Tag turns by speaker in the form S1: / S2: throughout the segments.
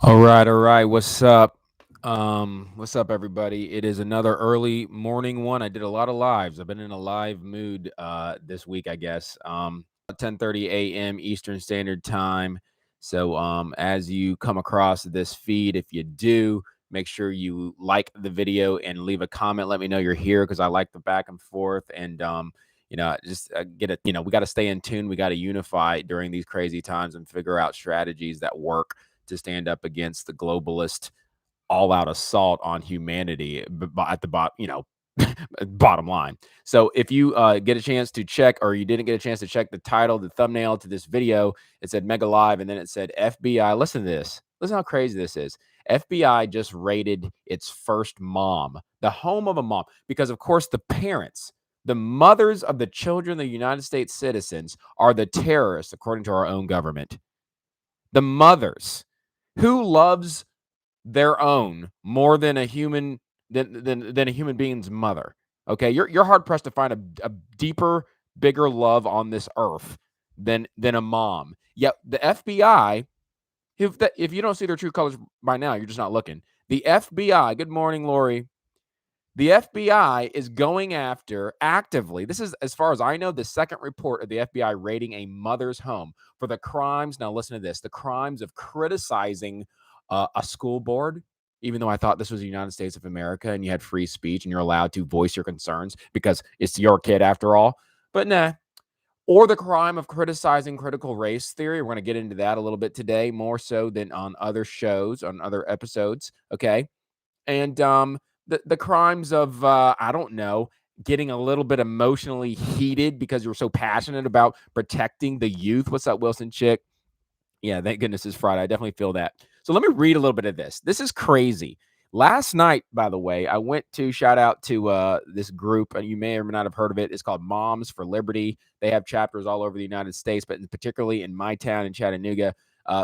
S1: All right, all right. What's up? What's up, everybody? It is another early morning one. I did a lot of lives. I've been in a live mood this week, I guess. 10:30 a.m. Eastern Standard Time. So as you come across this feed, if you do, make sure you like the video and leave a comment. Let me know you're here because I like the back and forth and just get it. We got to stay in tune. We got to unify during these crazy times and figure out strategies that work to stand up against the globalist all-out assault on humanity at the bottom, bottom line. So if you get a chance to check, or you didn't get a chance to check the title, the thumbnail to this video, it said Mega Live, and then it said FBI. Listen to this. Listen how crazy this is. FBI just raided its first mom, the home of a mom, because of course the parents, the mothers of the children of the United States citizens, are the terrorists, according to our own government. The mothers. Who loves their own more than a human than a human being's mother? Okay, you're hard pressed to find a deeper, bigger love on this earth than a mom. Yet the FBI, if you don't see their true colors by now, you're just not looking. The FBI. Good morning, Lori. The FBI is going after actively. This is, as far as I know, the second report of the FBI raiding a mother's home for the crimes. Now, listen to this: the crimes of criticizing a school board. Even though I thought this was the United States of America and you had free speech and you're allowed to voice your concerns because it's your kid after all. But nah. Or the crime of criticizing critical race theory. We're going to get into that a little bit today, more so than on other shows, on other episodes. Okay. And the crimes of I don't know, getting a little bit emotionally heated because you're so passionate about protecting the youth. What's up, Wilson Chick? Yeah, thank goodness it's Friday. I definitely feel that. So let me read a little bit of this. This is crazy. Last night, by the way, I went to shout out to this group, and you may or may not have heard of it. It's called Moms for Liberty. They have chapters all over the United States, but particularly in my town in Chattanooga,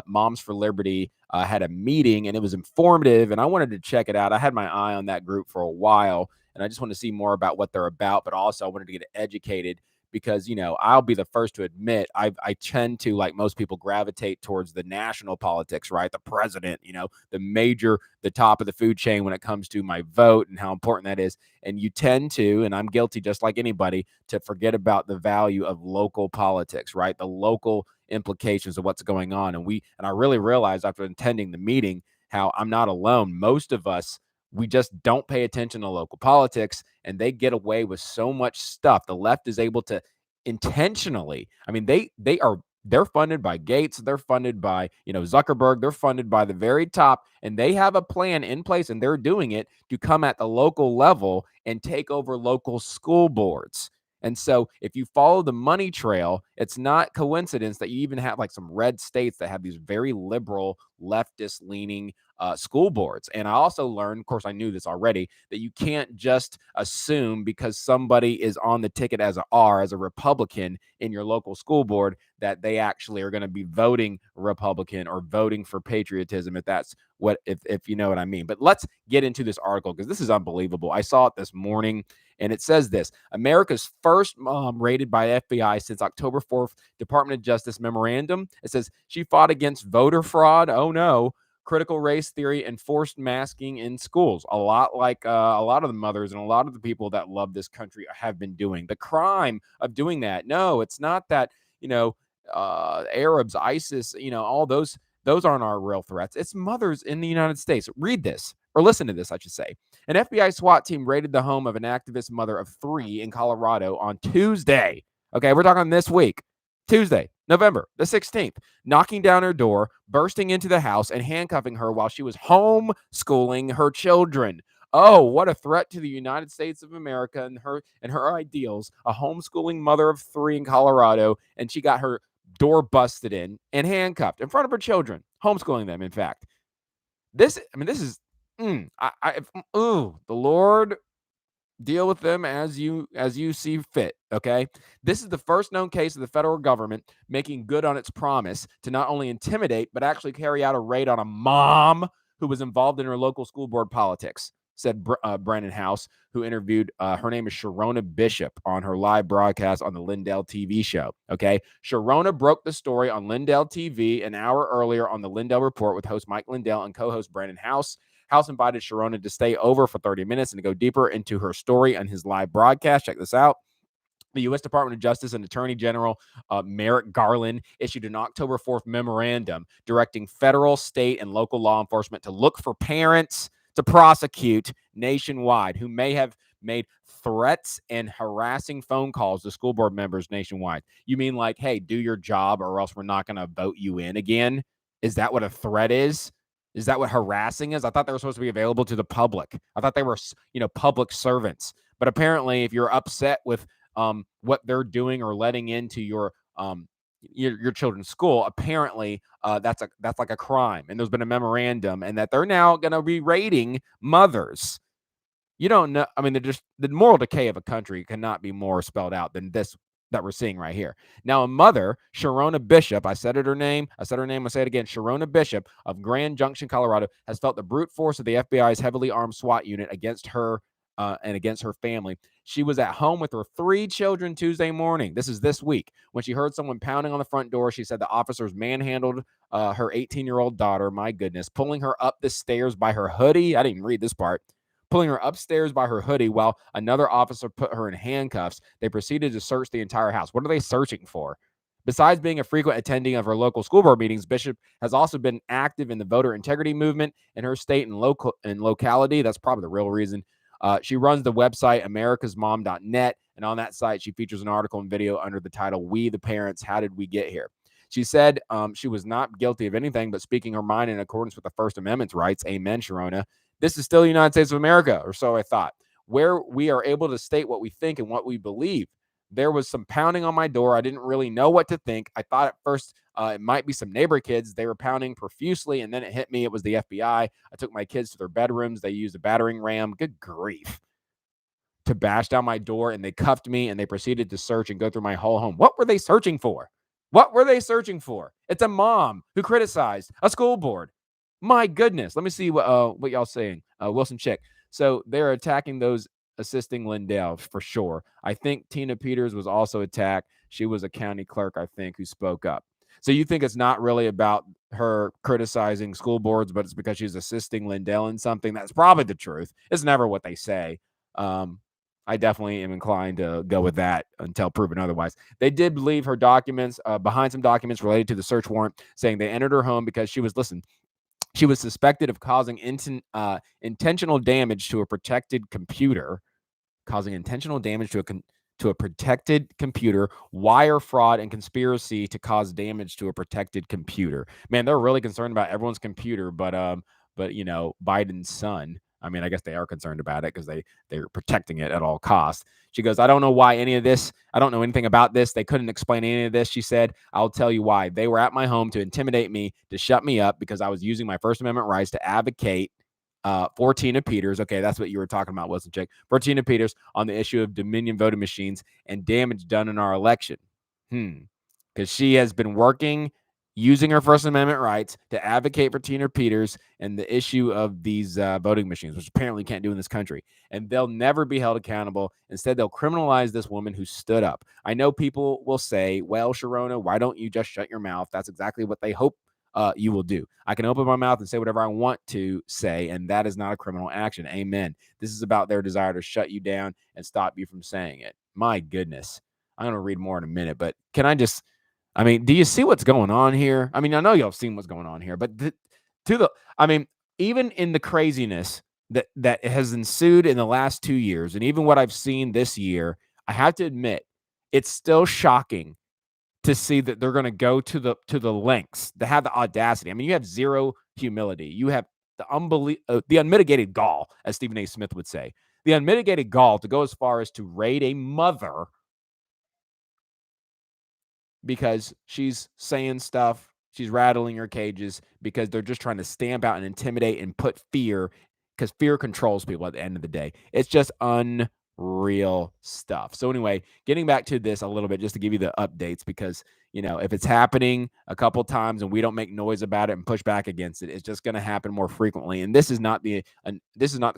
S1: Moms for Liberty had a meeting, and it was informative, and I wanted to check it out. I had my eye on that group for a while, and I just wanted to see more about what they're about, but also I wanted to get educated because I'll be the first to admit I tend to, like most people, gravitate towards the national politics, right? The president, the top of the food chain when it comes to my vote and how important that is. And you tend to, and I'm guilty just like anybody, to forget about the value of local politics, right? The local implications of what's going on. And I really realized after attending the meeting how I'm not alone. Most of us, we just don't pay attention to local politics, and they get away with so much stuff. The left is able to intentionally, I mean, they're funded by Gates, they're funded by, Zuckerberg, they're funded by the very top, and they have a plan in place, and they're doing it to come at the local level and take over local school boards. And so if you follow the money trail, it's not coincidence that you even have like some red states that have these very liberal, leftist leaning school boards. And I also learned, of course, I knew this already, that you can't just assume because somebody is on the ticket as as a Republican in your local school board, that they actually are going to be voting Republican or voting for patriotism, if you know what I mean. But let's get into this article because this is unbelievable. I saw it this morning. And it says this: America's first mom raided by FBI since October 4th Department of Justice memorandum. It says she fought against voter fraud. Oh no. Critical race theory and forced masking in schools. A lot like a lot of the mothers and a lot of the people that love this country have been doing. The crime of doing that. No, it's not that, Arabs, ISIS, all those aren't our real threats. It's mothers in the United States. Read this, or listen to this, I should say. An FBI SWAT team raided the home of an activist mother of 3 in Colorado on Tuesday. Okay, we're talking this week. Tuesday, November the 16th, knocking down her door, bursting into the house, and handcuffing her while she was homeschooling her children. Oh, what a threat to the United States of America and her ideals. A homeschooling mother of 3 in Colorado, and she got her door busted in and handcuffed in front of her children, homeschooling them, in fact. This is the Lord deal with them as you see fit. Okay, this is the first known case of the federal government making good on its promise to not only intimidate but actually carry out a raid on a mom who was involved in her local school board politics. said Brennan House, who interviewed, her name is Sharona Bishop, on her live broadcast on the Lindell TV show. Okay. Sharona broke the story on Lindell TV an hour earlier on the Lindell Report with host Mike Lindell and co-host Brennan House. House invited Sharona to stay over for 30 minutes and to go deeper into her story on his live broadcast. Check this out. The U.S. Department of Justice and Attorney General Merrick Garland issued an October 4th memorandum directing federal, state, and local law enforcement to look for parents to prosecute nationwide who may have made threats and harassing phone calls to school board members nationwide. You mean like, hey, do your job or else we're not going to vote you in again? Is that what a threat is? Is that what harassing is? I thought they were supposed to be available to the public. I thought they were, public servants. But apparently, if you're upset with what they're doing or letting into your children's school, apparently that's like a crime. And there's been a memorandum, and that they're now going to be rating mothers. You don't know. I mean, the moral decay of a country cannot be more spelled out than this that we're seeing right here. Now, a mother, Sharona Bishop, I said her name, I'll say it again, Sharona Bishop of Grand Junction, Colorado, has felt the brute force of the FBI's heavily armed SWAT unit against her and against her family. She was at home with her 3 children Tuesday morning. This is this week. When she heard someone pounding on the front door, she said the officers manhandled her 18-year-old daughter, my goodness, pulling her up the stairs by her hoodie. I didn't even read this part. Pulling her upstairs by her hoodie while another officer put her in handcuffs. They proceeded to search the entire house. What are they searching for? Besides being a frequent attendee of her local school board meetings, Bishop has also been active in the voter integrity movement in her state and locality. That's probably the real reason. She runs the website americasmom.net, and on that site, she features an article and video under the title, We the Parents, How Did We Get Here? She said she was not guilty of anything but speaking her mind in accordance with the First Amendment's rights. Amen, Sharona. This is still the United States of America, or so I thought, where we are able to state what we think and what we believe. There was some pounding on my door. I didn't really know what to think. I thought at first it might be some neighbor kids. They were pounding profusely, and then it hit me. It was the FBI. I took my kids to their bedrooms. They used a battering ram. Good grief. To bash down my door, and they cuffed me, and they proceeded to search and go through my whole home. What were they searching for? What were they searching for? It's a mom who criticized a school board. My goodness. Let me see what y'all saying. Wilson Chick. So they're attacking those assisting Lindell for sure. I think Tina Peters was also attacked. She was a county clerk, I think, who spoke up. So you think it's not really about her criticizing school boards, but it's because she's assisting Lindell in something? That's probably the truth. It's never what they say. I definitely am inclined to go with that until proven otherwise. They did leave her documents behind, some documents related to the search warrant, saying they entered her home because she was suspected of causing intentional damage to a protected computer, to a protected computer, wire fraud, and conspiracy to cause damage to a protected computer. Man, they're really concerned about everyone's computer, but Biden's son. I mean, I guess they are concerned about it because they're protecting it at all costs. She goes, I don't know why any of this. I don't know anything about this. They couldn't explain any of this. She said, I'll tell you why. They were at my home to intimidate me, to shut me up because I was using my First Amendment rights to advocate for Tina Peters. Okay, that's what you were talking about, Wilson Chick. For Tina Peters on the issue of Dominion voting machines and damage done in our election. Because she has been working, using her First Amendment rights to advocate for Tina Peters and the issue of these voting machines, which apparently can't do in this country. And they'll never be held accountable. Instead, they'll criminalize this woman who stood up. I know people will say, well, Sharona, why don't you just shut your mouth? That's exactly what they hope you will do. I can open my mouth and say whatever I want to say, and that is not a criminal action. Amen. This is about their desire to shut you down and stop you from saying it. My goodness. I'm going to read more in a minute, but do you see what's going on here? I mean, I know y'all have seen what's going on here, but even in the craziness that has ensued in the last 2 years, and even what I've seen this year, I have to admit, it's still shocking to see that they're going to go to the lengths, to have the audacity. I mean, you have zero humility. You have the unmitigated gall, as Stephen A. Smith would say, the unmitigated gall to go as far as to raid a mother because she's saying stuff, she's rattling her cages, because they're just trying to stamp out and intimidate and put fear, because fear controls people at the end of the day. It's just unbelievable. real stuff. So anyway, getting back to this a little bit, just to give you the updates, because if it's happening a couple times and we don't make noise about it and push back against it, it's just going to happen more frequently. And this is not the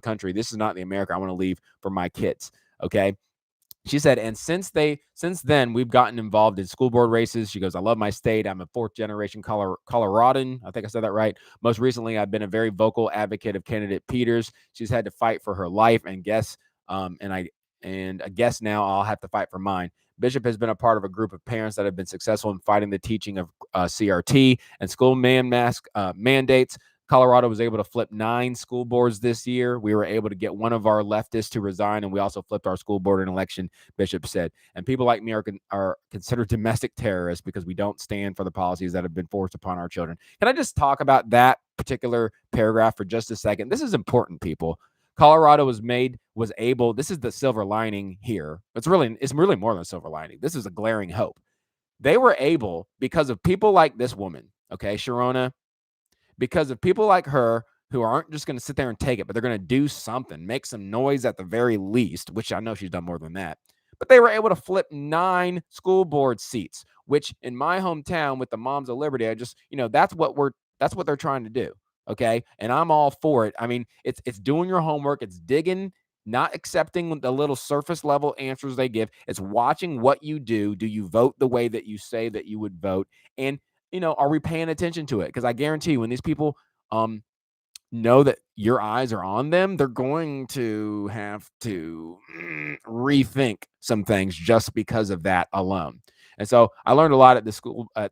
S1: country, this is not the America I want to leave for my kids. Okay. She said, and since then, we've gotten involved in school board races. She goes, I love my state. I'm a fourth generation Coloradan. I think I said that right. Most recently, I've been a very vocal advocate of candidate Peters. She's had to fight for her life, and I guess now I'll have to fight for mine. Bishop has been a part of a group of parents that have been successful in fighting the teaching of CRT and school mask mandates. Colorado was able to flip 9 school boards this year. We were able to get one of our leftists to resign, and we also flipped our school board in election, Bishop said. And people like me are considered domestic terrorists because we don't stand for the policies that have been forced upon our children. Can I just talk about that particular paragraph for just a second? This is important, people. Colorado was able, this is the silver lining here. It's really more than a silver lining. This is a glaring hope. They were able, because of people like this woman, okay, Sharona, because of people like her who aren't just going to sit there and take it, but they're going to do something, make some noise at the very least, which I know she's done more than that. But they were able to flip 9 school board seats, which in my hometown with the Moms of Liberty, that's what they're trying to do. Okay. And I'm all for it. I mean, it's doing your homework. It's digging, not accepting the little surface level answers they give. It's watching what you do. Do you vote the way that you say that you would vote? And are we paying attention to it? Because I guarantee you, when these people know that your eyes are on them, they're going to have to rethink some things just because of that alone. And so I learned a lot at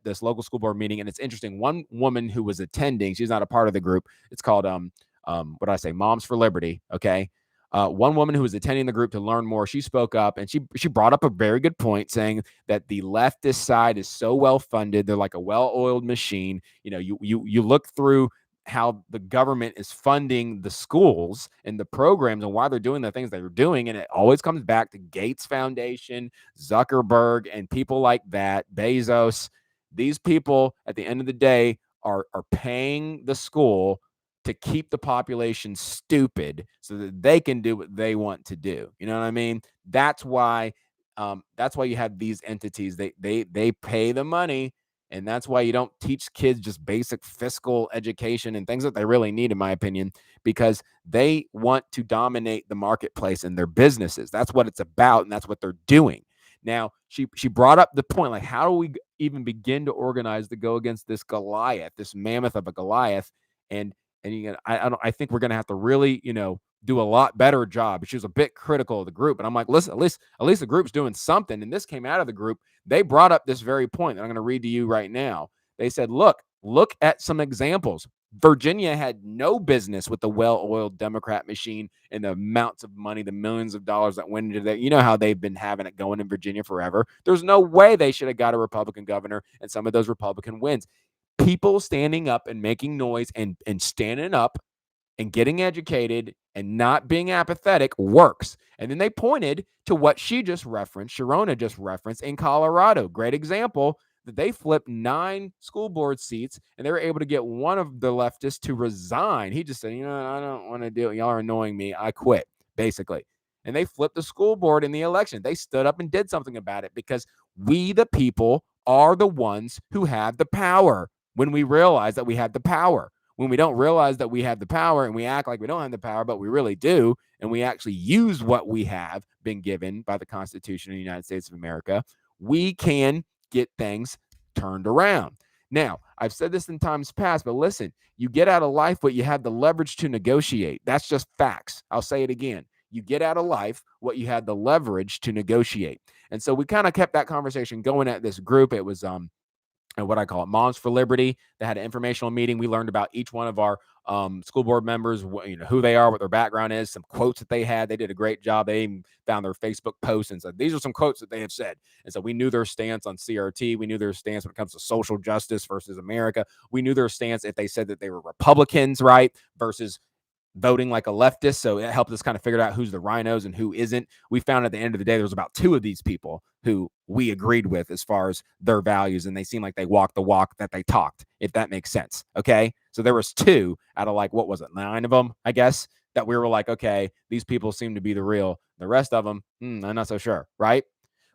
S1: this local school board meeting, and it's interesting. One woman who was attending, she's not a part of the group. It's called what did I say? Moms for Liberty. Okay. One woman who was attending the group to learn more, she spoke up, and she brought up a very good point, saying that the leftist side is so well funded. They're like a well-oiled machine. You look through how the government is funding the schools and the programs and why they're doing the things they're doing. And it always comes back to Gates Foundation, Zuckerberg, and people like that, Bezos. These people, at the end of the day, are paying the school to keep the population stupid so that they can do what they want to do. You know what I mean? That's why you have these entities. They pay the money, and that's why you don't teach kids just basic fiscal education and things that they really need, in my opinion, because they want to dominate the marketplace and their businesses. That's what it's about, and that's what they're doing. Now, she brought up the point, like, how do we even begin to organize to go against this Goliath, this mammoth of a Goliath? And I think we're going to have to really, do a lot better job. She was a bit critical of the group, and I'm like, listen, at least the group's doing something. And this came out of the group. They brought up this very point that I'm going to read to you right now. They said, look at some examples. Virginia had no business with the well-oiled Democrat machine and the amounts of money, the millions of dollars that went into that. You know how they've been having it going in Virginia forever. There's no way they should have got a Republican governor and some of those Republican wins. People standing up and making noise and standing up and getting educated and not being apathetic works. And then they pointed to what she just referenced, Sharona just referenced, in Colorado. Great example that they flipped 9 school board seats, and they were able to get one of the leftists to resign. He just said, I don't want to do it. Y'all are annoying me. I quit, basically. And they flipped the school board in the election. They stood up and did something about it because we, the people, are the ones who have the power. When we realize that we have the power, when we don't realize that we have the power and we act like we don't have the power, but we really do, and we actually use what we have been given by the Constitution of the United States of America, we can get things turned around. Now, I've said this in times past, but listen, you get out of life what you have the leverage to negotiate. That's just facts. I'll say it again. You get out of life what you had the leverage to negotiate. And so we kind of kept that conversation going at this group. It was what I call it, Moms for Liberty. They had an informational meeting. We learned about each one of our school board members, who they are, what their background is, some quotes that they had. They did a great job. They even found their Facebook posts and said, these are some quotes that they have said. And so we knew their stance on CRT. We knew their stance when it comes to social justice versus America. We knew their stance if they said that they were Republicans, right, versus voting like a leftist. So it helped us kind of figure out who's the rhinos and who isn't. We found at the end of the day, there was about 2 of these people who we agreed with as far as their values, and they seemed like they walked the walk that they talked, if that makes sense. Okay. So there was 2 out of, like, what was it, 9 of them, I guess. that we were like, okay, these people seem to be the real. The rest of them, I'm not so sure, right?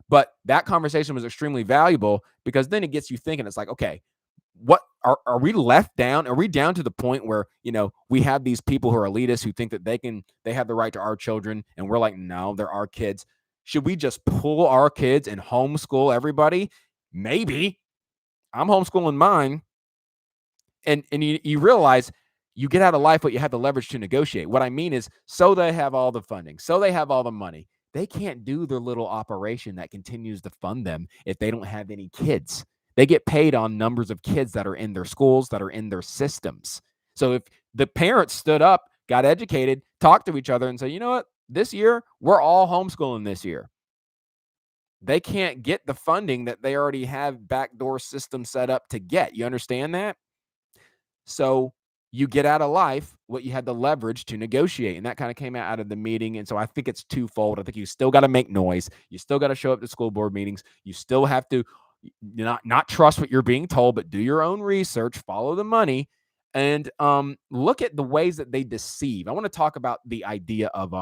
S1: But that conversation was extremely valuable because then it gets you thinking. It's like, okay, what are we left down? Are we down to the point where, we have these people who are elitists who think that they have the right to our children, and we're like, no, they're our kids. Should we just pull our kids and homeschool everybody? Maybe. I'm homeschooling mine. And you realize you get out of life, but you have the leverage to negotiate. What I mean is, so they have all the funding, so they have all the money. They can't do their little operation that continues to fund them if they don't have any kids. They get paid on numbers of kids that are in their schools, that are in their systems. So if the parents stood up, got educated, talked to each other and said, you know what, this year, we're all homeschooling this year. They can't get the funding that they already have backdoor system set up to get. You understand that? So you get out of life what you had the leverage to negotiate. And that kind of came out of the meeting. And so I think it's twofold. I think you still got to make noise. You still got to show up to school board meetings. You still have to not trust what you're being told, but do your own research, follow the money, and look at the ways that they deceive. I want to talk about the idea of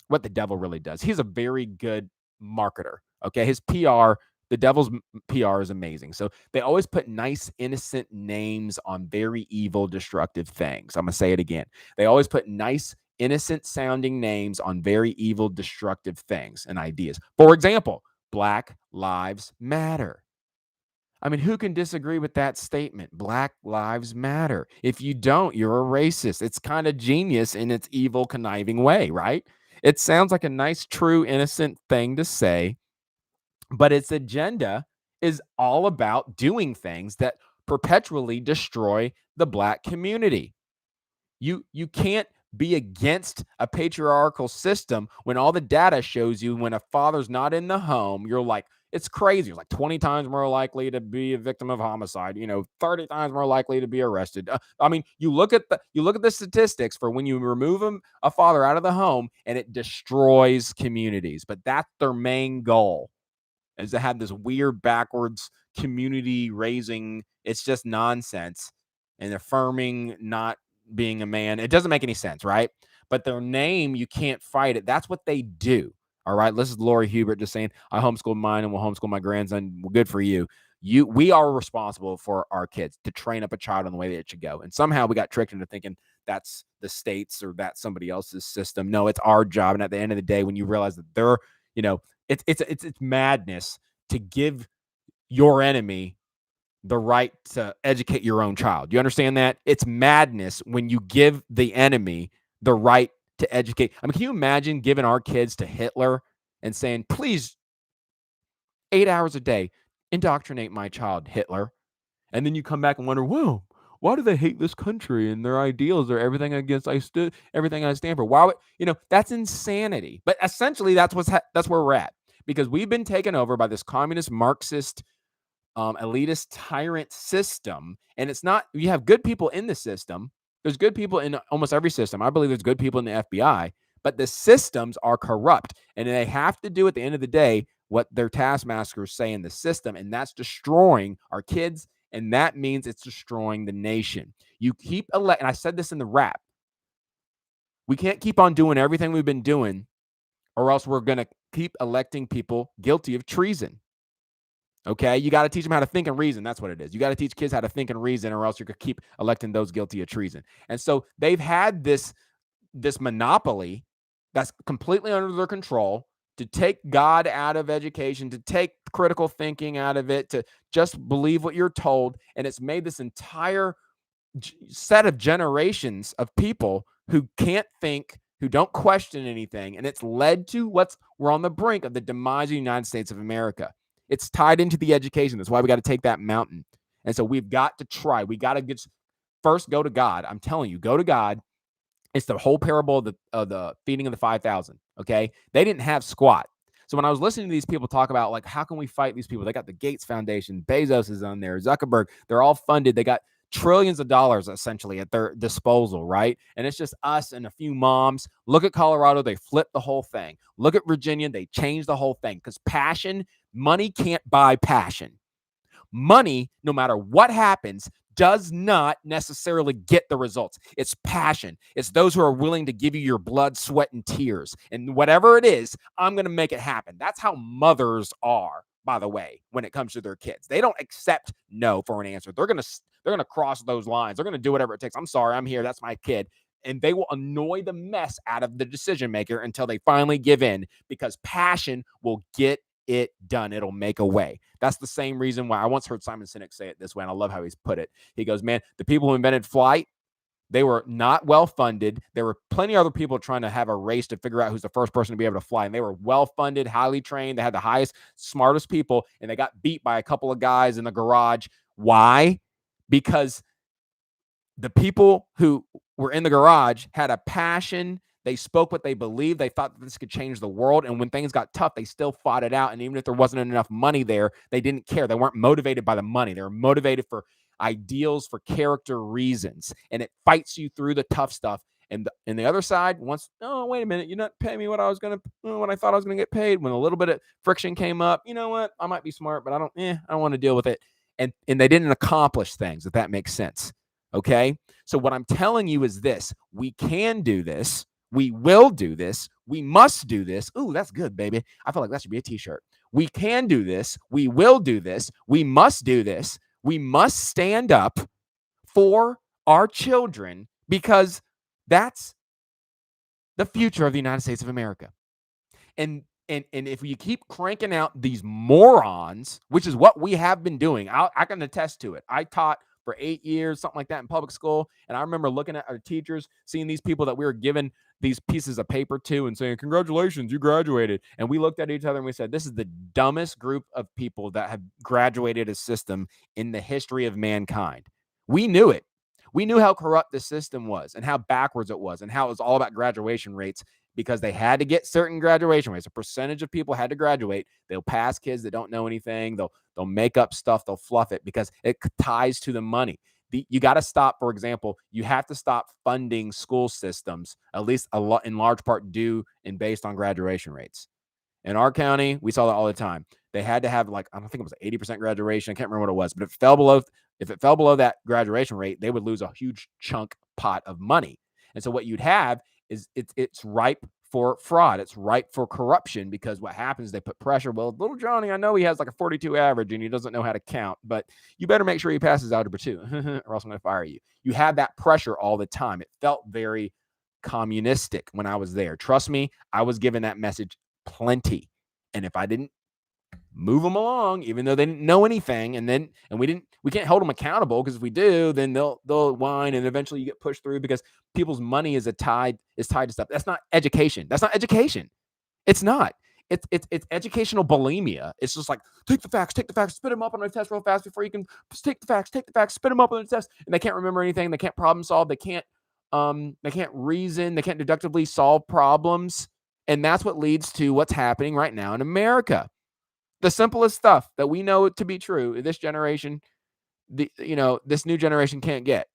S1: what the devil really does. He's a very good marketer. Okay. His PR, the devil's PR is amazing. So they always put nice, innocent names on very evil, destructive things. I'm going to say it again. They always put nice, innocent sounding names on very evil, destructive things and ideas. For example, Black Lives Matter. I mean, who can disagree with that statement? Black Lives Matter. If you don't, you're a racist. It's kind of genius in its evil, conniving way, right? It sounds like a nice, true, innocent thing to say, but its agenda is all about doing things that perpetually destroy the Black community. You can't be against a patriarchal system when all the data shows you when a father's not in the home, you're like, it's crazy. It's like 20 times more likely to be a victim of homicide, 30 times more likely to be arrested. I mean, you look at the statistics for when you remove a father out of the home and it destroys communities. But that's their main goal, is to have this weird backwards community raising. It's just nonsense and affirming not being a man. It doesn't make any sense, right? But their name, you can't fight it. That's what they do. All right. This is Lori Hubert just saying, I homeschooled mine and will homeschool my grandson. Well, good for you. We are responsible for our kids to train up a child in the way that it should go. And somehow we got tricked into thinking that's the state's or that's somebody else's system. No, it's our job. And at the end of the day, when you realize that they're, it's madness to give your enemy the right to educate your own child. You understand that? It's madness when you give the enemy the right to educate. I mean, can you imagine giving our kids to Hitler and saying, please, 8 hours a day, indoctrinate my child, Hitler. And then you come back and wonder, whoa, why do they hate this country and their ideals are everything everything I stand for? Why would, that's insanity. But essentially that's where we're at, because we've been taken over by this communist Marxist elitist tyrant system. And it's not, you have good people in the system. There's good people in almost every system. I believe there's good people in the FBI, but the systems are corrupt, and they have to do at the end of the day what their taskmasters say in the system. And that's destroying our kids. And that means it's destroying the nation. You keep and I said this in the rap. We can't keep on doing everything we've been doing, or else we're going to keep electing people guilty of treason. Okay, you got to teach them how to think and reason. That's what it is. You got to teach kids how to think and reason, or else you're going to keep electing those guilty of treason. And so they've had this monopoly that's completely under their control to take God out of education, to take critical thinking out of it, to just believe what you're told. And it's made this entire set of generations of people who can't think, who don't question anything. And it's led to we're on the brink of the demise of the United States of America. It's tied into the education. That's why we got to take that mountain. And so we've got to try. We got to first go to God. I'm telling you, go to God. It's the whole parable of the feeding of the 5,000. Okay. They didn't have squat. So when I was listening to these people talk about, like, how can we fight these people? They got the Gates Foundation, Bezos is on there, Zuckerberg, they're all funded. They got trillions of dollars essentially at their disposal, right? And it's just us and a few moms. Look at Colorado, they flipped the whole thing. Look at Virginia, they changed the whole thing, because money can't buy passion. Money, no matter what happens, does not necessarily get the results. It's passion. It's those who are willing to give you your blood, sweat, and tears. And whatever it is, I'm going to make it happen. That's how mothers are, by the way, when it comes to their kids. They don't accept no for an answer. They're going to cross those lines. They're going to do whatever it takes. I'm sorry, I'm here. That's my kid. And they will annoy the mess out of the decision maker until they finally give in, because passion will get it done. It'll make a way. That's the same reason why I once heard Simon Sinek say it this way, and I love how he's put it. He goes, man, the people who invented flight, they were not well funded. There were plenty of other people trying to have a race to figure out who's the first person to be able to fly. And they were well funded, highly trained. They had the highest, smartest people, and they got beat by a couple of guys in the garage. Why? Because the people who were in the garage had a passion. They spoke what they believed. They thought that this could change the world. And when things got tough, they still fought it out. And even if there wasn't enough money there, they didn't care. They weren't motivated by the money. They were motivated for ideals, for character reasons. And it fights you through the tough stuff. And the other side, once, oh, wait a minute, you're not paying me what I thought I was going to get paid. When a little bit of friction came up, you know what? I might be smart, but I don't want to deal with it. And they didn't accomplish things, if that makes sense. Okay. So what I'm telling you is this: we can do this. We will do this. We must do this. Ooh, that's good, baby. I feel like that should be a t-shirt. We can do this. We will do this. We must do this. We must stand up for our children, because that's the future of the United States of America. And if you keep cranking out these morons, which is what we have been doing, I can attest to it. I taught for 8 years, something like that, in public school. And I remember looking at our teachers, seeing these people that we were given these pieces of paper to and saying, congratulations, you graduated. And we looked at each other and we said, this is the dumbest group of people that have graduated a system in the history of mankind. We knew it. We knew how corrupt the system was and how backwards it was and how it was all about graduation rates, because they had to get certain graduation rates. A percentage of people had to graduate. They'll pass kids that don't know anything. They'll make up stuff. They'll fluff it because it ties to the money. You got to stop, for example, you have to stop funding school systems, at least a lot in large part due and based on graduation rates. In our county, we saw that all the time. They had to have, like, I don't think it was 80% graduation. I can't remember what it was, but if it fell below that graduation rate, they would lose a huge chunk pot of money. And so what you'd have is it's ripe for fraud. It's ripe for corruption, because what happens, they put pressure. Well, little Johnny, I know he has like a 42 average and he doesn't know how to count, but you better make sure he passes algebra 2 or else I'm going to fire you. You had that pressure all the time. It felt very communistic when I was there. Trust me, I was given that message plenty. And if I didn't move them along, even though they didn't know anything, and we can't hold them accountable, because if we do, then they'll whine, and eventually you get pushed through, because people's money is tied to stuff. That's not education. That's not education. It's not. It's educational bulimia. It's just like, take the facts, spit them up on a test real fast before you can take the facts, spit them up on the test, and they can't remember anything. They can't problem solve. They can't reason. They can't deductively solve problems, and that's what leads to what's happening right now in America. The simplest stuff that we know to be true, this generation, this new generation can't get.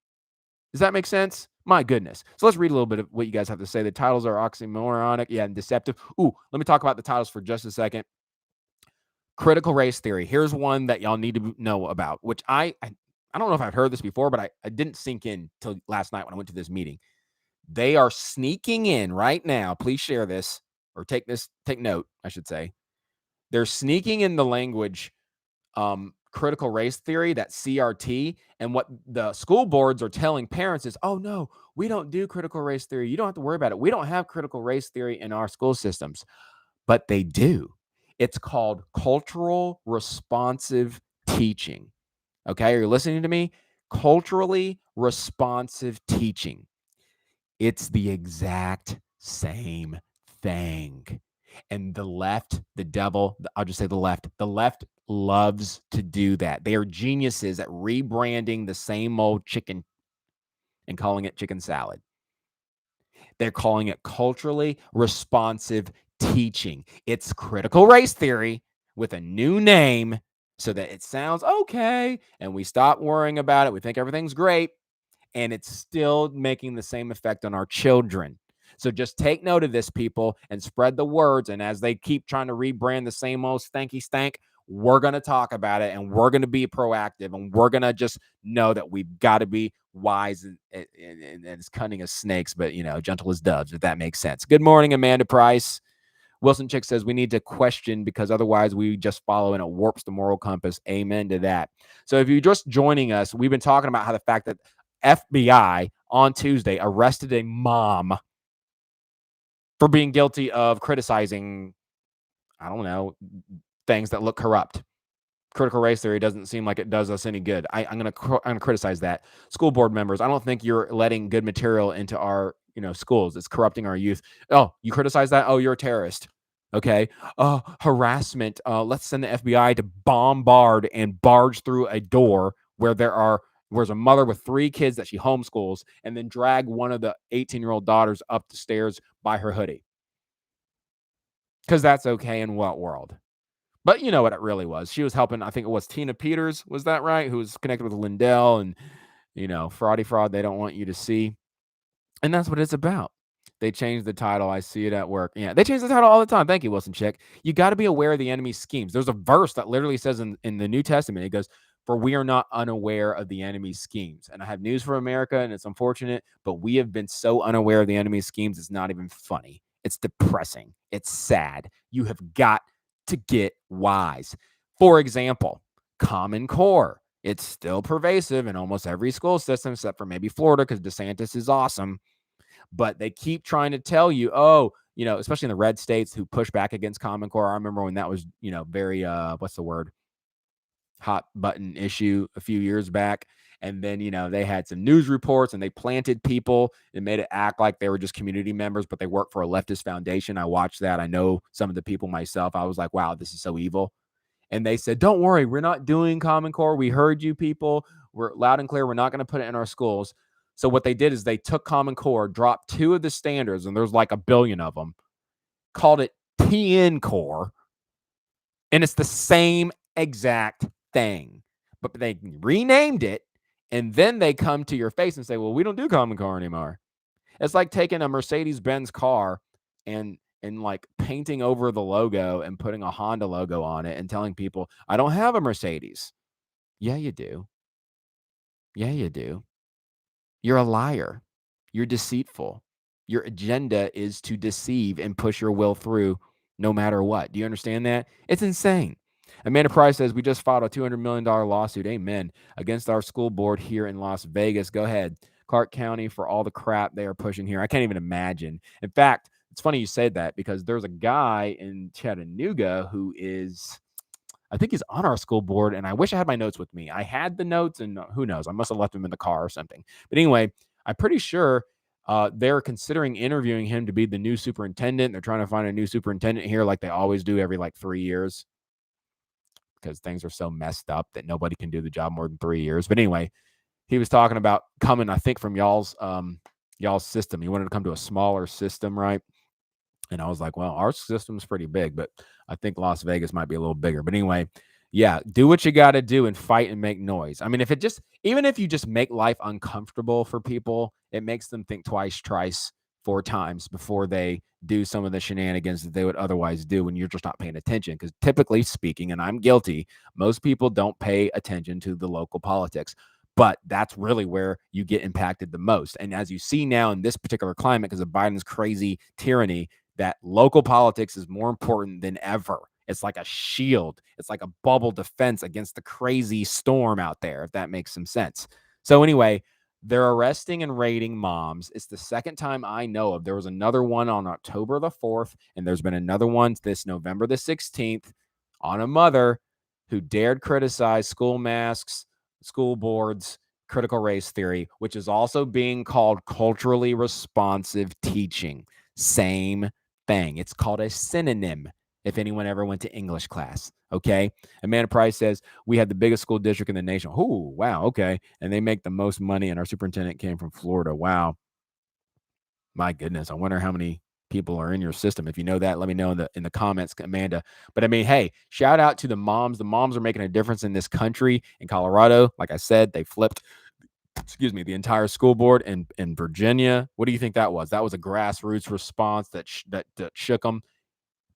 S1: Does that make sense? My goodness. So let's read a little bit of what you guys have to say. The titles are oxymoronic, and deceptive. Ooh, let me talk about the titles for just a second. Critical race theory. Here's one that y'all need to know about, which I don't know if I've heard this before, but I didn't sink in till last night when I went to this meeting. They are sneaking in right now. Please share this, or take note, I should say. They're sneaking in the language, critical race theory, that CRT. And what the school boards are telling parents is, oh, no, we don't do critical race theory. You don't have to worry about it. We don't have critical race theory in our school systems. But they do. It's called cultural responsive teaching. Okay, are you listening to me? Culturally responsive teaching. It's the exact same thing. And the left, the devil, I'll just say the left loves to do that. They are geniuses at rebranding the same old chicken and calling it chicken salad. They're calling it culturally responsive teaching. It's critical race theory with a new name so that it sounds okay, and we stop worrying about it. We think everything's great, and it's still making the same effect on our children. So just take note of this, people, and spread the words. And as they keep trying to rebrand the same old stanky stank, we're going to talk about it, and we're going to be proactive, and we're going to just know that we've got to be wise and as cunning as snakes, but, gentle as doves, if that makes sense. Good morning, Amanda Price. Wilson Chick says we need to question because otherwise we just follow and it warps the moral compass. Amen to that. So if you're just joining us, we've been talking about how the fact that FBI on Tuesday arrested a mom for being guilty of criticizing, I don't know, things that look corrupt. Critical race theory doesn't seem like it does us any good. I'm gonna criticize that. School board members, I don't think you're letting good material into our schools. It's corrupting our youth. Oh, you criticize that? Oh, you're a terrorist. Okay. Harassment. Let's send the FBI to bombard and barge through a door where there's a mother with 3 kids that she homeschools, and then drag one of the 18-year-old daughters up the stairs by her hoodie. Because that's okay in what world? But you know what it really was. She was helping, I think it was Tina Peters, was that right? Who was connected with Lindell and, fraudy fraud they don't want you to see. And that's what it's about. They changed the title. I see it at work. Yeah, they change the title all the time. Thank you, Wilson Chick. You got to be aware of the enemy's schemes. There's a verse that literally says in the New Testament, it goes, "For we are not unaware of the enemy's schemes." And I have news for America, and it's unfortunate, but we have been so unaware of the enemy's schemes, it's not even funny. It's depressing. It's sad. You have got to get wise. For example, Common Core. It's still pervasive in almost every school system, except for maybe Florida, because DeSantis is awesome. But they keep trying to tell you, especially in the red states who push back against Common Core. I remember when that was, very, what's the word? Hot button issue a few years back. And then, they had some news reports and they planted people and made it act like they were just community members, but they work for a leftist foundation. I watched that. I know some of the people myself. I was like, wow, this is so evil. And they said, don't worry, we're not doing Common Core. We heard you people. We're loud and clear. We're not going to put it in our schools. So what they did is they took Common Core, dropped 2 of the standards, and there's like a billion of them, called it TN Core. And it's the same exact thing. But they renamed it, and then they come to your face and say, well, we don't do Common Core anymore. It's like taking a Mercedes-Benz car and like painting over the logo and putting a Honda logo on it and telling people, I don't have a Mercedes. Yeah, you do. Yeah, you do. You're a liar. You're deceitful. Your agenda is to deceive and push your will through no matter what. Do you understand that? It's insane. Amanda Price says, we just filed a $200 million lawsuit, amen, against our school board here in Las Vegas. Go ahead. Clark County for all the crap they are pushing here. I can't even imagine. In fact, it's funny you said that because there's a guy in Chattanooga who is, I think he's on our school board, and I wish I had my notes with me. I had the notes, and who knows? I must have left them in the car or something. But anyway, I'm pretty sure they're considering interviewing him to be the new superintendent. They're trying to find a new superintendent here like they always do every 3 years because things are so messed up that nobody can do the job more than 3 years. But anyway, he was talking about coming, I think, from y'all's system. He wanted to come to a smaller system, right? And I was like, well, our system's pretty big, but I think Las Vegas might be a little bigger. But anyway, yeah, do what you got to do and fight and make noise. I mean, even if you just make life uncomfortable for people, it makes them think twice, thrice, 4 times before they do some of the shenanigans that they would otherwise do when you're just not paying attention. Because typically speaking, and I'm guilty, most people don't pay attention to the local politics. But that's really where you get impacted the most. And as you see now in this particular climate, because of Biden's crazy tyranny, that local politics is more important than ever. It's like a shield. It's like a bubble defense against the crazy storm out there, if that makes some sense. So anyway, they're arresting and raiding moms. It's the second time I know of. There was another one on October the 4th, and there's been another one this November the 16th on a mother who dared criticize school masks, school boards, critical race theory, which is also being called culturally responsive teaching. Same thing. It's called a synonym if anyone ever went to English class. Okay. Amanda Price says, we had the biggest school district in the nation. Oh, wow. Okay. And they make the most money, and our superintendent came from Florida. Wow. My goodness. I wonder how many people are in your system. If you know that, let me know in the comments, Amanda. But I mean, hey, shout out to the moms. The moms are making a difference in this country. In Colorado, like I said, they flipped the entire school board in Virginia. What do you think that was? That was a grassroots response that shook them.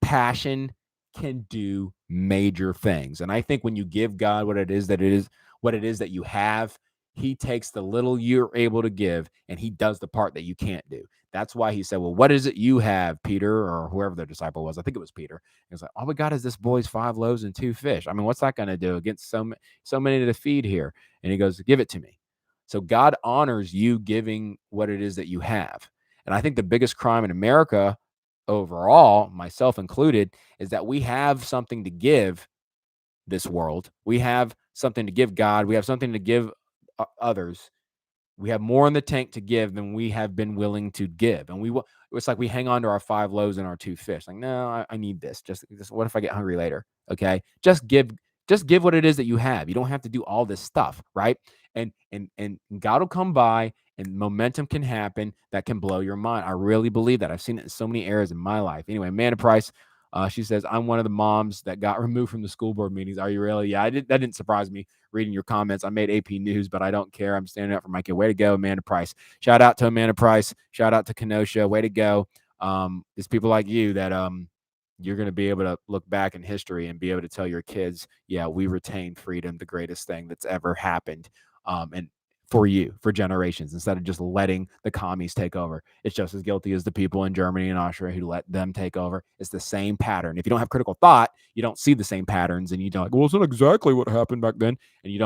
S1: Passion, can do major things. And I think when you give God what it is that you have, he takes the little you're able to give and he does the part that you can't do. That's why he said, well, what is it you have, Peter, or whoever the disciple was? I think it was Peter. He was like, all we got is this boy's 5 loaves and 2 fish. I mean, what's that going to do against so many to feed here? And he goes, give it to me. So God honors you giving what it is that you have. And I think the biggest crime in America overall, myself included, is that we have something to give this world. We have something to give God. We have something to give others. We have more in the tank to give than we have been willing to give. And it's like we hang on to our 5 loaves and our 2 fish. Like, no, I need this. Just what if I get hungry later? Okay. Just give what it is that you have. You don't have to do all this stuff, right? And God will come by and momentum can happen that can blow your mind. I really believe that. I've seen it in so many areas in my life. Anyway, Amanda Price, she says, I'm one of the moms that got removed from the school board meetings. Are you really? Yeah, that didn't surprise me reading your comments. I made AP News, but I don't care. I'm standing up for my kid. Way to go, Amanda Price. Shout out to Amanda Price. Shout out to Kenosha. Way to go. It's people like you that you're going to be able to look back in history and be able to tell your kids, yeah, we retained freedom, the greatest thing that's ever happened. And for generations, instead of just letting the commies take over. It's just as guilty as the people in Germany and Austria who let them take over. It's the same pattern. If you don't have critical thought, you don't see the same patterns, and you don't well, it's not exactly what happened back then. And you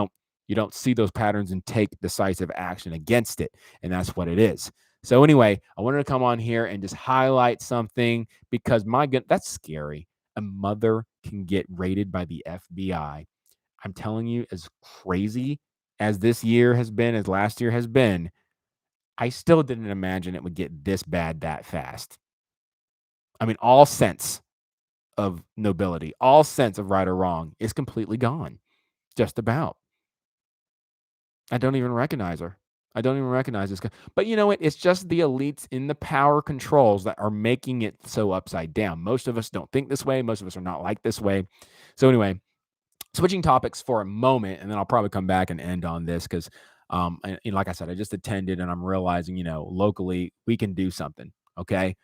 S1: don't see those patterns and take decisive action against it. And that's what it is. So anyway, I wanted to come on here and just highlight something because my goodness, that's scary. A mother can get raided by the FBI. I'm telling you, as crazy as this year has been, as last year has been, I still didn't imagine it would get this bad that fast. I mean, all sense of nobility, all sense of right or wrong is completely gone. Just about. I don't even recognize her. I don't even recognize this guy. But you know what? It's just the elites in the power controls that are making it so upside down. Most of us don't think this way. Most of us are not like this way. So anyway, switching topics for a moment, and then I'll probably come back and end on this because, like I said, I just attended, and I'm realizing, locally we can do something. Okay,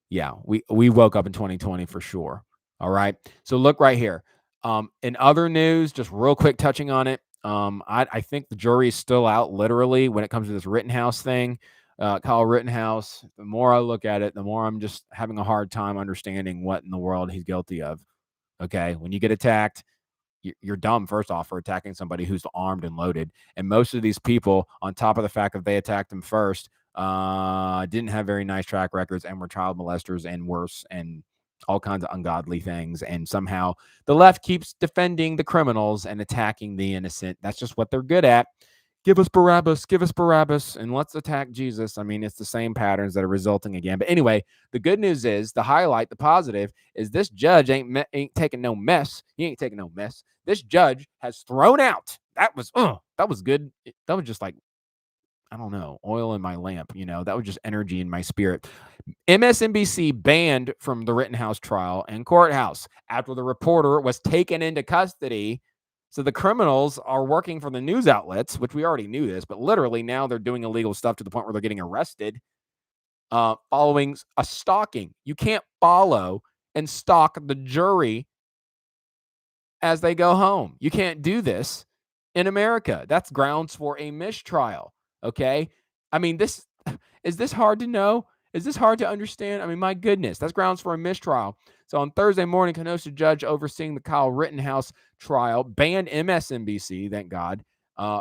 S1: we woke up in 2020 for sure. All right, so look right here. In other news, just real quick touching on it. I think the jury is still out, literally, when it comes to this Rittenhouse thing. Kyle Rittenhouse. The more I look at it, the more I'm just having a hard time understanding what in the world he's guilty of. Okay, when you get attacked, you're dumb, first off, for attacking somebody who's armed and loaded. And most of these people, on top of the fact that they attacked him first, didn't have very nice track records and were child molesters and worse and all kinds of ungodly things. And somehow the left keeps defending the criminals and attacking the innocent. That's just what they're good at. Give us Barabbas, and let's attack Jesus. I mean, it's the same patterns that are resulting again. But anyway, the good news is, the highlight, the positive, is this judge ain't taking no mess. He ain't taking no mess. This judge has thrown out. That was good. That was just like, I don't know, oil in my lamp. That was just energy in my spirit. MSNBC banned from the Rittenhouse trial and courthouse after the reporter was taken into custody. So the criminals are working for the news outlets, which we already knew this, but literally now they're doing illegal stuff to the point where they're getting arrested following a stalking. You can't follow and stalk the jury as they go home. You can't do this in America. That's grounds for a mistrial. Okay. I mean, is this hard to know? Is this hard to understand? I mean, my goodness, that's grounds for a mistrial. So on Thursday morning, Kenosha judge overseeing the Kyle Rittenhouse trial banned MSNBC, thank God,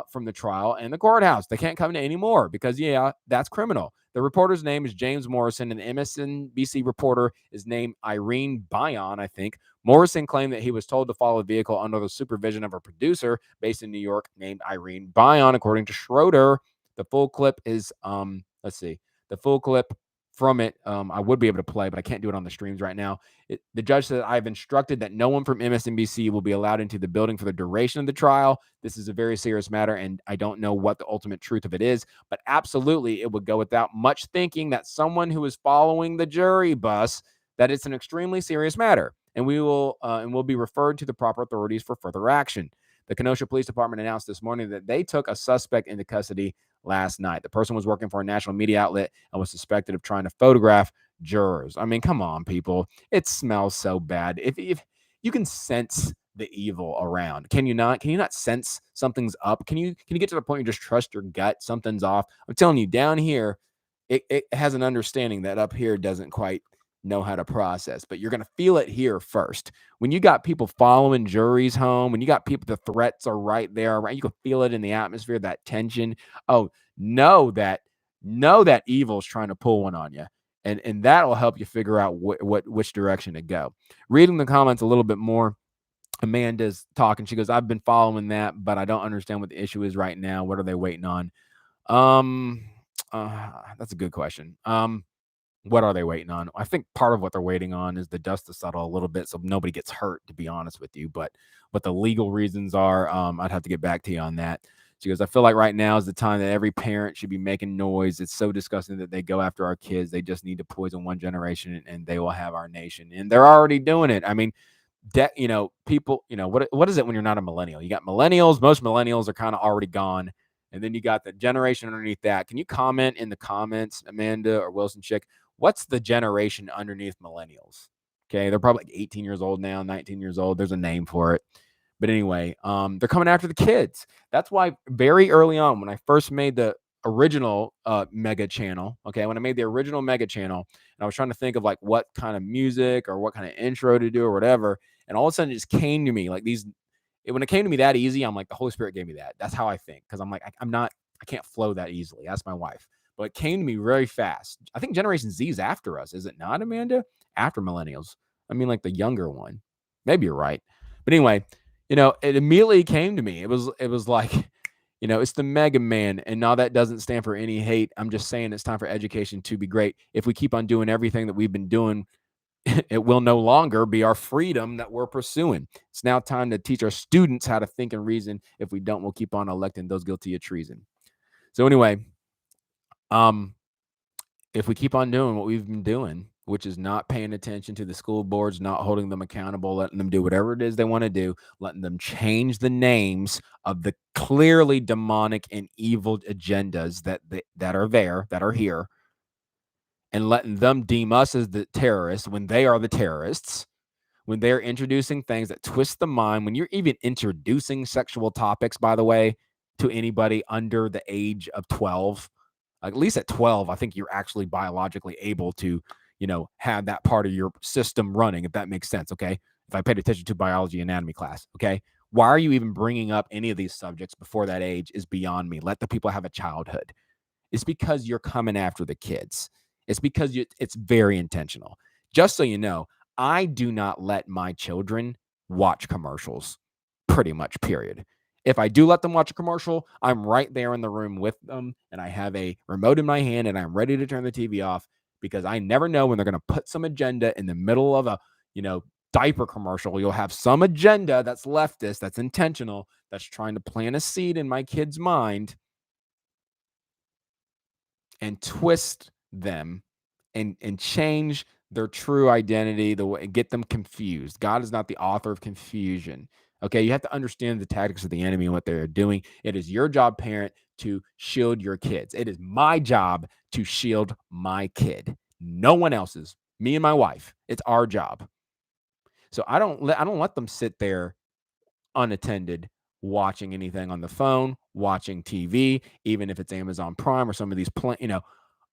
S1: from the trial and the courthouse. They can't come to anymore because, that's criminal. The reporter's name is James Morrison, and the MSNBC reporter is named Irene Bion, I think. Morrison claimed that he was told to follow the vehicle under the supervision of a producer based in New York named Irene Bion, according to Schroeder. The full clip is, let's see, the full clip from it, I would be able to play, but I can't do it on the streams right now. The judge said, I've instructed that no one from MSNBC will be allowed into the building for the duration of the trial. This is a very serious matter, and I don't know what the ultimate truth of it is, but absolutely it would go without much thinking that someone who is following the jury bus, that it's an extremely serious matter, and will be referred to the proper authorities for further action. The Kenosha Police Department announced this morning that they took a suspect into custody last night. The person was working for a national media outlet and was suspected of trying to photograph jurors. I mean, come on, people. It smells so bad. If you can sense the evil around, can you not? Can you not sense something's up? Can you get to the point you just trust your gut? Something's off. I'm telling you, down here, it has an understanding that up here doesn't quite know how to process, but you're going to feel it here first. When you got people following juries home, when you got people, the threats are right there, right? You can feel it in the atmosphere, that tension. Oh, know that evil's trying to pull one on you. And that'll help you figure out which direction to go. Reading the comments a little bit more, Amanda's talking. She goes, I've been following that, but I don't understand what the issue is right now. What are they waiting on? Um, that's a good question. What are they waiting on? I think part of what they're waiting on is the dust to settle a little bit so nobody gets hurt, to be honest with you. But what the legal reasons are, I'd have to get back to you on that. She goes, I feel like right now is the time that every parent should be making noise. It's so disgusting that they go after our kids. They just need to poison one generation and they will have our nation. And they're already doing it. I mean, people, what is it when you're not a millennial? You got millennials. Most millennials are kind of already gone. And then you got the generation underneath that. Can you comment in the comments, Amanda or Wilson Chick? What's the generation underneath millennials? Okay, they're probably like 18 years old now, 19 years old. There's a name for it. But anyway, they're coming after the kids. That's why very early on, when I first made the original mega channel, okay, when I made the original mega channel, and I was trying to think of like what kind of music or what kind of intro to do or whatever, and all of a sudden it just came to me like when it came to me that easy, I'm like, the Holy Spirit gave me that. That's how I think, because I'm like, I can't flow that easily. Ask my wife. But it came to me very fast. I think Generation Z is after us, is it not, Amanda? After millennials. I mean, like the younger one. Maybe you're right. But anyway, it immediately came to me. It was like, it's the Mega Man. And now that doesn't stand for any hate. I'm just saying it's time for education to be great. If we keep on doing everything that we've been doing, it will no longer be our freedom that we're pursuing. It's now time to teach our students how to think and reason. If we don't, we'll keep on electing those guilty of treason. So anyway, if we keep on doing what we've been doing, which is not paying attention to the school boards, not holding them accountable, letting them do whatever it is they want to do, letting them change the names of the clearly demonic and evil agendas that are here, and letting them deem us as the terrorists when they are the terrorists, when they're introducing things that twist the mind, when you're even introducing sexual topics, by the way, to anybody under the age of 12, at least at 12, I think you're actually biologically able to, have that part of your system running, if that makes sense. Okay. If I paid attention to biology anatomy class. Okay. Why are you even bringing up any of these subjects before that age is beyond me. Let the people have a childhood. It's because you're coming after the kids. It's because it's very intentional. Just so you know, I do not let my children watch commercials, pretty much, period. If I do let them watch a commercial, I'm right there in the room with them, and I have a remote in my hand, and I'm ready to turn the TV off because I never know when they're going to put some agenda in the middle of a, diaper commercial. You'll have some agenda that's leftist, that's intentional, that's trying to plant a seed in my kid's mind and twist them and change their true identity, the way, get them confused. God is not the author of confusion. Okay, you have to understand the tactics of the enemy and what they're doing. It is your job, parent, to shield your kids. It is my job to shield my kid. No one else's. Me and my wife. It's our job. So I don't let them sit there unattended watching anything on the phone, watching TV, even if it's Amazon Prime or some of these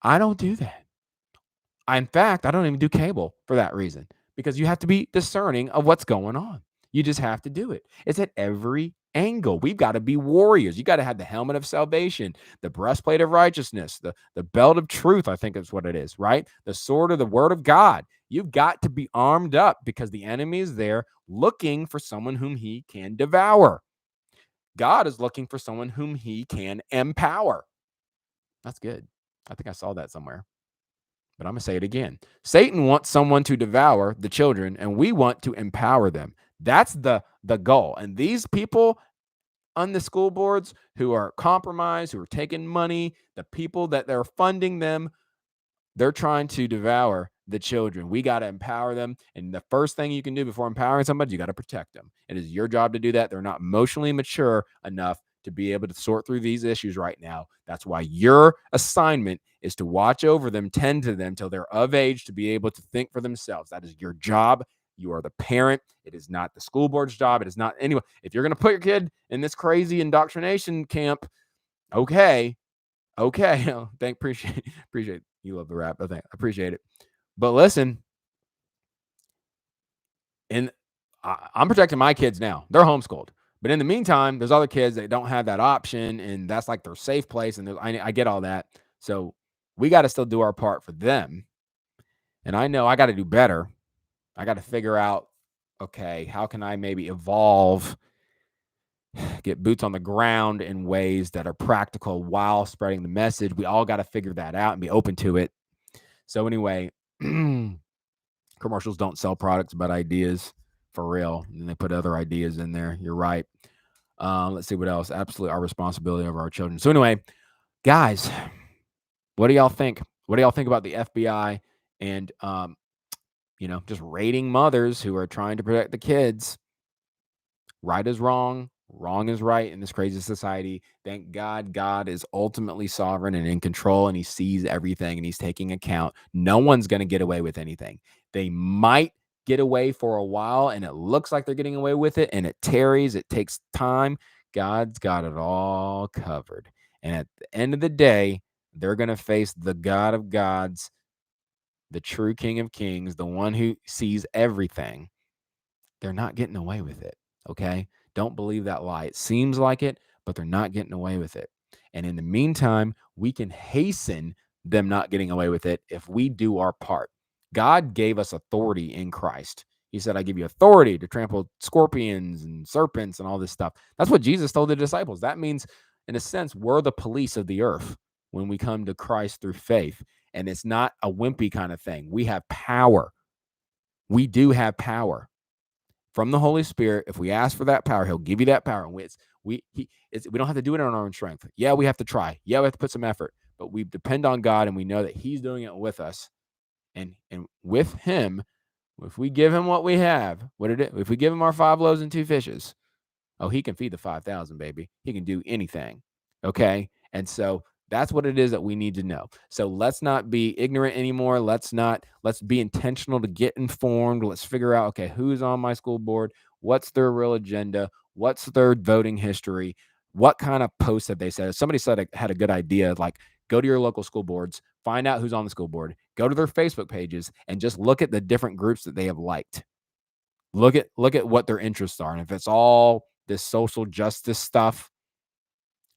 S1: I don't do that. In fact, I don't even do cable for that reason, because you have to be discerning of what's going on. You just have to do it. It's at every angle. We've got to be warriors. You got to have the helmet of salvation, the breastplate of righteousness, the belt of truth, I think is what it is, right? The sword of the word of God. You've got to be armed up because the enemy is there looking for someone whom he can devour. God is looking for someone whom he can empower. That's good. I think I saw that somewhere. But I'm going to say it again. Satan wants someone to devour the children, and we want to empower them. That's the goal. And these people on the school boards who are compromised, who are taking money, the people that they're funding them, they're trying to devour the children. We got to empower them. And the first thing you can do before empowering somebody, you got to protect them. It is your job to do that. They're not emotionally mature enough to be able to sort through these issues right now. That's why your assignment is to watch over them, tend to them till they're of age to be able to think for themselves. That is your job. You are the parent. It is not the school board's job. It is not anyway. If you're going to put your kid in this crazy indoctrination camp, okay, appreciate you love the rap. I appreciate it. But listen, and I'm protecting my kids now. They're homeschooled. But in the meantime, there's other kids that don't have that option, and that's like their safe place. And I get all that. So we got to still do our part for them. And I know I got to do better. I got to figure out, okay, how can I maybe evolve, get boots on the ground in ways that are practical while spreading the message. We all got to figure that out and be open to it. So anyway, commercials don't sell products, but ideas, for real. And they put other ideas in there. You're right. Let's see what else. Absolutely our responsibility over our children. So anyway, guys, what do y'all think? What do y'all think about the FBI and, just raiding mothers who are trying to protect the kids? Right is wrong. Wrong is right in this crazy society. Thank God, God is ultimately sovereign and in control, and he sees everything and he's taking account. No one's going to get away with anything. They might get away for a while, and it looks like they're getting away with it, and it tarries. It takes time. God's got it all covered. And at the end of the day, they're going to face the God of gods, the true King of kings, the one who sees everything. They're not getting away with it. Okay. Don't believe that lie. It seems like it, but they're not getting away with it. And in the meantime, we can hasten them not getting away with it if we do our part. God gave us authority in Christ. He said, I give you authority to trample scorpions and serpents and all this stuff. That's what Jesus told the disciples. That means, in a sense, we're the police of the earth when we come to Christ through faith. And it's not a wimpy kind of thing. We have power. We do have power from the Holy Spirit. If we ask for that power, he'll give you that power. And we don't have to do it on our own strength. Yeah, we have to try. Yeah, we have to put some effort, but we depend on God, and we know that he's doing it with us. And with him, if we give him what we have, if we give him our 5 loaves and 2 fishes, he can feed the 5,000, baby. He can do anything. Okay. And so that's what it is that we need to know. So let's not be ignorant anymore. Let's be intentional to get informed. Let's figure out, okay, who's on my school board? What's their real agenda? What's their voting history? What kind of posts have they said? Somebody had a good idea, like go to your local school boards, find out who's on the school board, go to their Facebook pages, and just look at the different groups that they have liked. Look at what their interests are. And if it's all this social justice stuff,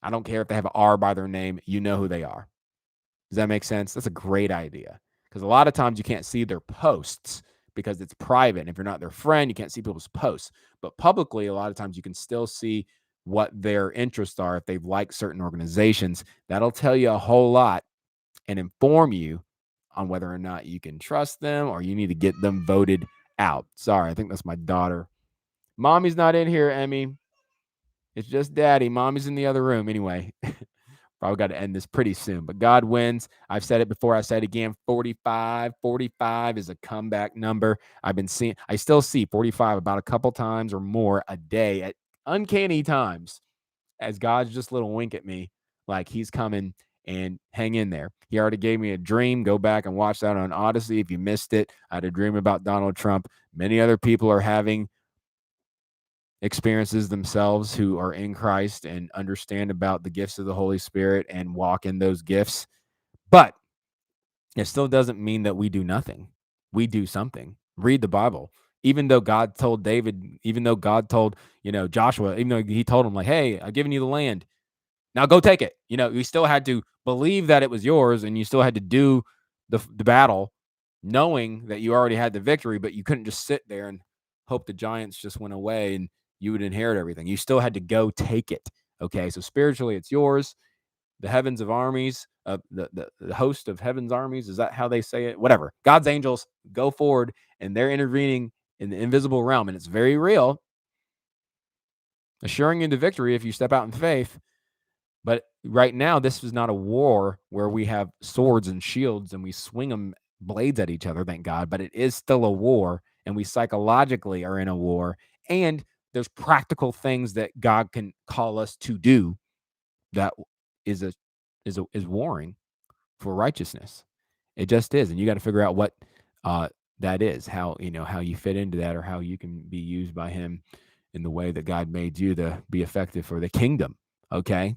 S1: I don't care if they have an R by their name, you know who they are. Does that make sense? That's a great idea. Because a lot of times you can't see their posts because it's private. And if you're not their friend, you can't see people's posts. But publicly, a lot of times you can still see what their interests are if they've liked certain organizations. That'll tell you a whole lot and inform you on whether or not you can trust them or you need to get them voted out. Sorry, I think that's my daughter. Mommy's not in here, Emmy. It's just daddy. Mommy's in the other room. Anyway, probably got to end this pretty soon. But God wins. I've said it before. I said it again. 45. 45 is a comeback number. I still see 45 about a couple times or more a day at uncanny times as God's just a little wink at me like he's coming, and hang in there. He already gave me a dream. Go back and watch that on Odysee if you missed it. I had a dream about Donald Trump. Many other people are having experiences themselves who are in Christ and understand about the gifts of the Holy Spirit and walk in those gifts. But it still doesn't mean that we do nothing. We do something. Read the Bible. Even though God told David, even though God told, Joshua, even though he told him like, hey, I've given you the land. Now go take it. You still had to believe that it was yours, and you still had to do the battle knowing that you already had the victory, but you couldn't just sit there and hope the giants just went away and you would inherit everything. You still had to go take it. Okay. So spiritually it's yours. The heavens of armies, the host of heaven's armies. Is that how they say it? Whatever. God's angels go forward and they're intervening in the invisible realm. And it's very real, assuring you the victory if you step out in faith. But right now, this is not a war where we have swords and shields and we swing them blades at each other, thank God. But it is still a war, and we psychologically are in a war. And there's practical things that God can call us to do that is warring for righteousness. It just is, and you got to figure out what that is, how how you fit into that, or how you can be used by Him in the way that God made you to be effective for the kingdom. Okay.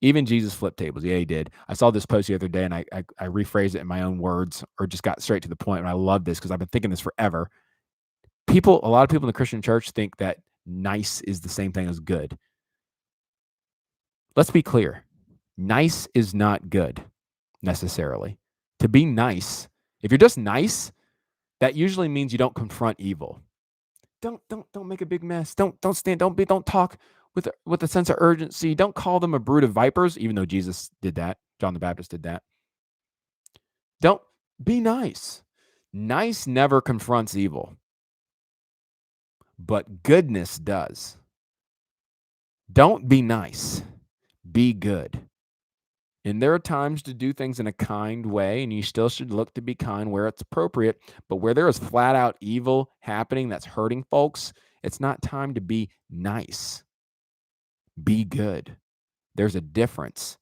S1: Even Jesus flipped tables. Yeah, he did. I saw this post the other day, and I rephrased it in my own words, or just got straight to the point. And I love this because I've been thinking this forever. A lot of people in the Christian church think that nice is the same thing as good. Let's be clear. Nice is not good necessarily. To be nice, if you're just nice, that usually means you don't confront evil. Don't make a big mess. Don't talk with a sense of urgency. Don't call them a brood of vipers, even though Jesus did that. John the Baptist did that. Don't be nice. Nice never confronts evil, but goodness does. Don't be nice. Be good. And there are times to do things in a kind way, and you still should look to be kind where it's appropriate. But where there is flat out evil happening that's hurting folks, it's not time to be nice. Be good. There's a difference,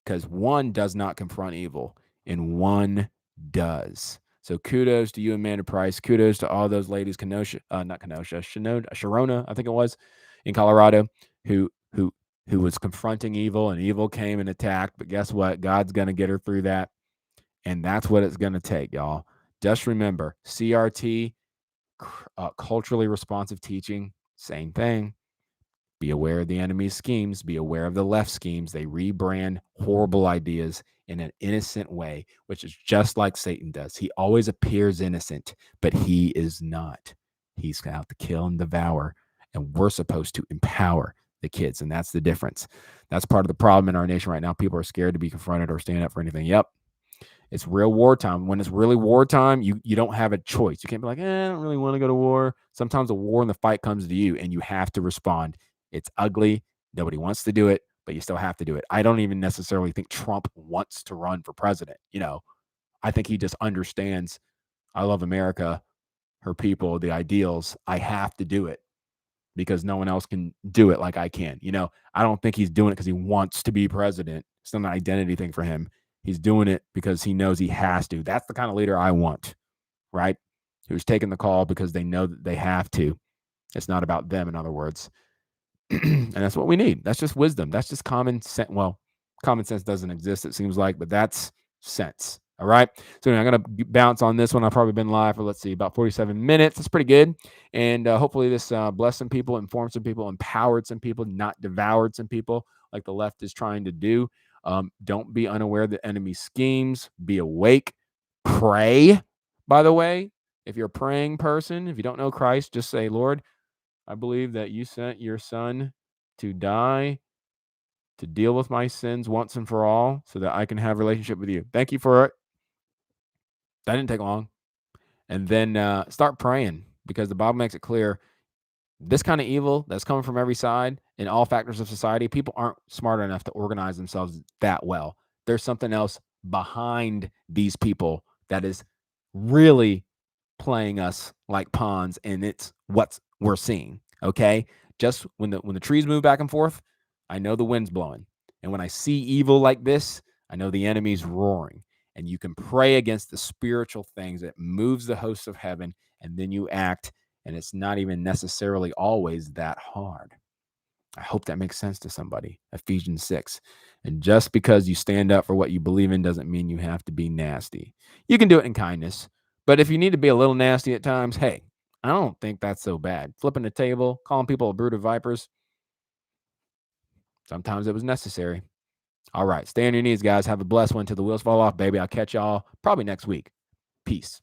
S1: because one does not confront evil and one does. So kudos to you, Amanda Price. Kudos to all those ladies, Sharona, I think it was, in Colorado, who was confronting evil, and evil came and attacked. But guess what? God's going to get her through that. And that's what it's going to take, y'all. Just remember, CRT, culturally responsive teaching, same thing. Be aware of the enemy's schemes. Be aware of the left schemes. They rebrand horrible ideas in an innocent way, which is just like Satan does. He always appears innocent, but he is not. He's out to kill and devour, and we're supposed to empower the kids, and that's the difference. That's part of the problem in our nation right now. People are scared to be confronted or stand up for anything. Yep. It's real wartime. When it's really wartime, you don't have a choice. You can't be like, I don't really want to go to war. Sometimes the war and the fight comes to you, and you have to respond. It's ugly. Nobody wants to do it, but you still have to do it. I don't even necessarily think Trump wants to run for president. I think he just understands, I love America, her people, the ideals. I have to do it because no one else can do it like I can. I don't think he's doing it because he wants to be president. It's not an identity thing for him. He's doing it because he knows he has to. That's the kind of leader I want, right? Who's taking the call because they know that they have to. It's not about them, in other words. And that's what we need. That's just wisdom. That's just common sense. Well, common sense doesn't exist, it seems like, but that's sense. All right. So I'm going to bounce on this one. I've probably been live for, let's see, about 47 minutes. That's pretty good. And hopefully this blessed some people, informed some people, empowered some people, not devoured some people like the left is trying to do. Don't be unaware of the enemy's schemes. Be awake. Pray, by the way. If you're a praying person, if you don't know Christ, just say, Lord, I believe that you sent your son to die to deal with my sins once and for all so that I can have a relationship with you. Thank you for it. That didn't take long. And then start praying, because the Bible makes it clear this kind of evil that's coming from every side in all factors of society, people aren't smart enough to organize themselves that well. There's something else behind these people that is really playing us like pawns, and it's what we're seeing. Okay. Just when the trees move back and forth, I know the wind's blowing. And when I see evil like this, I know the enemy's roaring. And you can pray against the spiritual things that moves the hosts of heaven, and then you act, and it's not even necessarily always that hard. I hope that makes sense to somebody. Ephesians 6. And just because you stand up for what you believe in doesn't mean you have to be nasty. You can do it in kindness. But if you need to be a little nasty at times, hey, I don't think that's so bad. Flipping the table, calling people a brood of vipers, sometimes it was necessary. All right, stay on your knees, guys. Have a blessed one till the wheels fall off, baby. I'll catch y'all probably next week. Peace.